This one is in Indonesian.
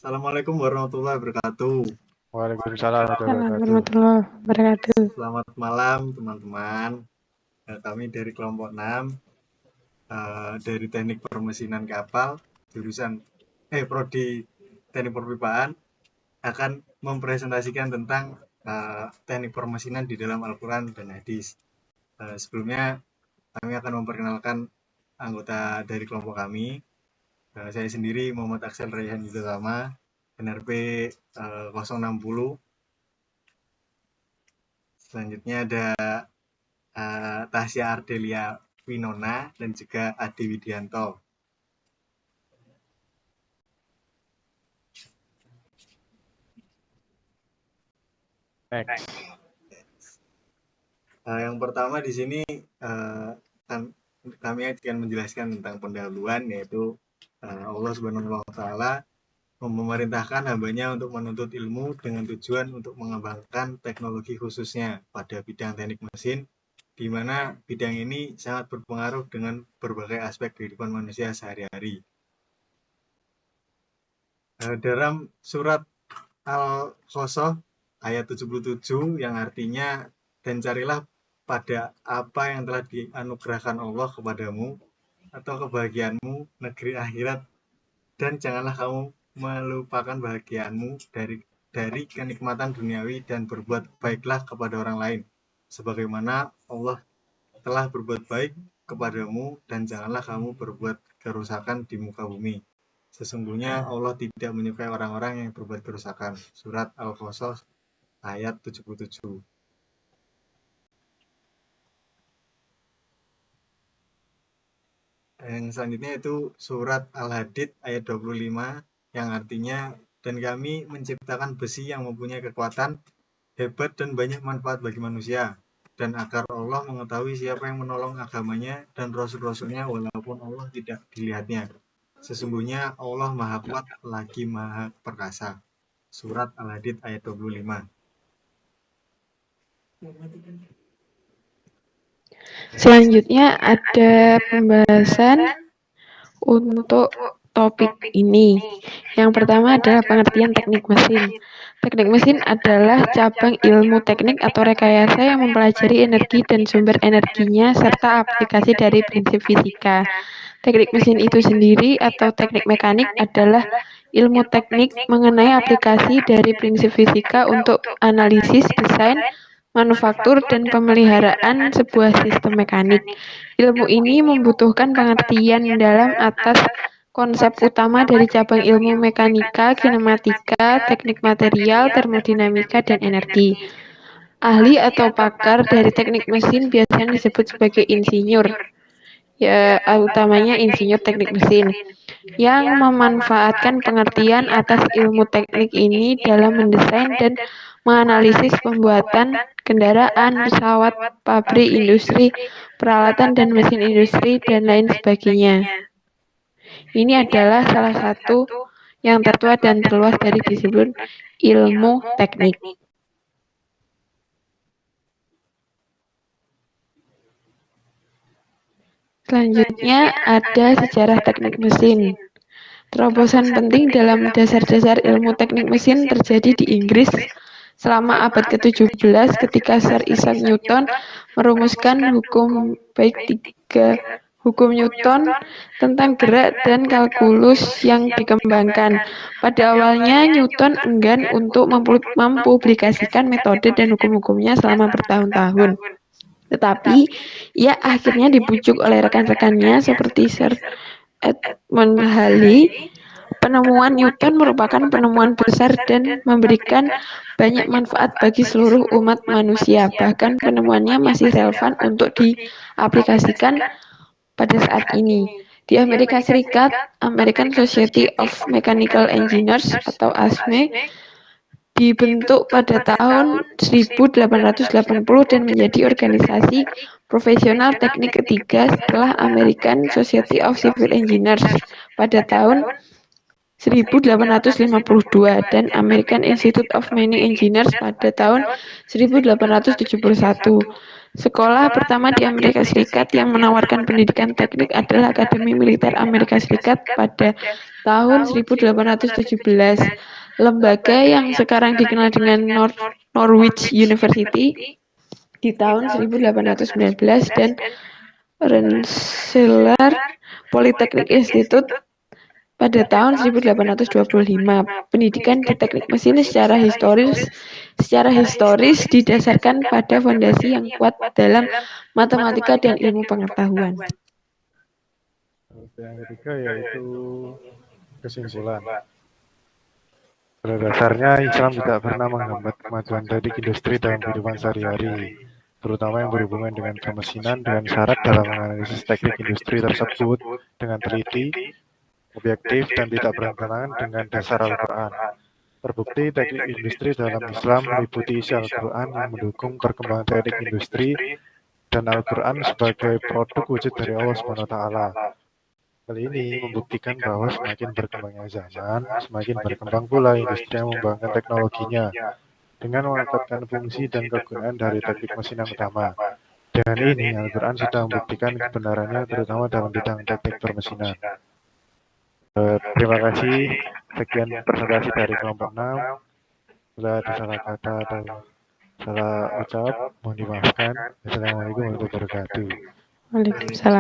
Assalamualaikum warahmatullahi wabarakatuh. Waalaikumsalam warahmatullahi Assalamualaikum wabarakatuh. warahmatullahi wabarakatuh. Selamat malam teman-teman. Kami dari kelompok 6 dari Teknik Permesinan Kapal jurusan Prodi Teknik Perpipaan akan mempresentasikan tentang teknik permesinan di dalam Al-Quran dan Hadis. Sebelumnya kami akan memperkenalkan anggota dari kelompok kami. Saya sendiri Muhammad Aksel Raihan Yudhotama, NRP 060. Selanjutnya ada Tasya Ardelia Winona dan juga Adi Widianto. Next. Yang pertama di sini kami akan menjelaskan tentang pendahuluan, yaitu Allah Subhanahu wa Ta'ala memerintahkan hambanya untuk menuntut ilmu dengan tujuan untuk mengembangkan teknologi khususnya pada bidang teknik mesin, di mana bidang ini sangat berpengaruh dengan berbagai aspek kehidupan manusia sehari-hari. Dalam surat Al-Qasas ayat 77 yang artinya, dan carilah pada apa yang telah dianugerahkan Allah kepadamu atau kebahagiaanmu negeri akhirat, dan janganlah kamu melupakan bahagiaanmu dari kenikmatan duniawi, dan berbuat baiklah kepada orang lain sebagaimana Allah telah berbuat baik kepadamu, dan janganlah kamu berbuat kerusakan di muka bumi. Sesungguhnya Allah tidak menyukai orang-orang yang berbuat kerusakan. Surat Al-Qasas ayat 77. Yang selanjutnya itu surat Al-Hadid ayat 25 yang artinya, dan kami menciptakan besi yang mempunyai kekuatan hebat dan banyak manfaat bagi manusia, dan agar Allah mengetahui siapa yang menolong agamanya dan rasul-rasulnya walaupun Allah tidak dilihatnya. Sesungguhnya Allah Maha Kuat lagi Maha Perkasa. Surat Al-Hadid ayat 25. Selanjutnya ada pembahasan untuk topik ini. Yang pertama adalah pengertian teknik mesin. Teknik mesin adalah cabang ilmu teknik atau rekayasa yang mempelajari energi dan sumber energinya serta aplikasi dari prinsip fisika. Teknik mesin itu sendiri atau teknik mekanik adalah ilmu teknik mengenai aplikasi dari prinsip fisika untuk analisis, desain, manufaktur, dan pemeliharaan sebuah sistem mekanik. Ilmu ini membutuhkan pengertian mendalam atas konsep utama dari cabang ilmu mekanika, kinematika, teknik material, termodinamika, dan energi. Ahli atau pakar dari teknik mesin biasanya disebut sebagai insinyur, ya utamanya insinyur teknik mesin, yang memanfaatkan pengertian atas ilmu teknik ini dalam mendesain dan menganalisis pembuatan kendaraan, pesawat, pabrik, industri, peralatan dan mesin industri, dan lain sebagainya. Ini adalah salah satu yang tertua dan terluas dari disiplin ilmu teknik. Selanjutnya ada sejarah teknik mesin. Terobosan penting dalam dasar-dasar ilmu teknik mesin terjadi di Inggris selama abad ke-17 ketika Sir Isaac Newton merumuskan hukum Newton tentang gerak dan kalkulus yang dikembangkan. Pada awalnya Newton enggan untuk mempublikasikan metode dan hukum-hukumnya selama bertahun-tahun. Tetapi ia akhirnya dibujuk oleh rekan-rekannya seperti Sir Edmund Halley. Penemuan Newton merupakan penemuan besar dan memberikan banyak manfaat bagi seluruh umat manusia. Bahkan penemuannya masih relevan untuk diaplikasikan pada saat ini. Di Amerika Serikat, American Society of Mechanical Engineers atau ASME dibentuk pada tahun 1880 dan menjadi organisasi profesional teknik ketiga setelah American Society of Civil Engineers pada tahun 1852 dan American Institute of Mining Engineers pada tahun 1871. Sekolah pertama di Amerika Serikat yang menawarkan pendidikan teknik adalah Akademi Militer Amerika Serikat pada tahun 1817. Lembaga yang sekarang dikenal dengan Norwich University di tahun 1819 dan Rensselaer Polytechnic Institute pada tahun 1825. Pendidikan di teknik mesin secara historis didasarkan pada fondasi yang kuat dalam matematika dan ilmu pengetahuan. Yang ketiga yaitu kesimpulan. Pada dasarnya Islam tidak pernah menghambat kemajuan teknik industri dalam kehidupan sehari-hari, terutama yang berhubungan dengan kemesinan, dengan syarat dalam menganalisis teknik industri tersebut dengan teliti, objektif, dan tidak bertentangan dengan dasar Al-Quran. Terbukti teknik industri dalam Islam meliputi isi Al-Quran yang mendukung perkembangan teknik industri dan Al-Quran sebagai produk wujud dari Allah SWT. Hal ini membuktikan bahwa semakin berkembangnya zaman, semakin berkembang pula industri yang mengembangkan teknologinya dengan mengangkatkan fungsi dan kegunaan dari teknik mesin yang utama. Dengan ini, Al-Quran sudah membuktikan kebenarannya terutama dalam bidang teknik permesinan. Terima kasih. Sekian presentasi dari kelompok 6. Bila ada salah kata atau salah ucap, mohon dimaafkan. Assalamualaikum warahmatullahi wabarakatuh. Waalaikumsalam.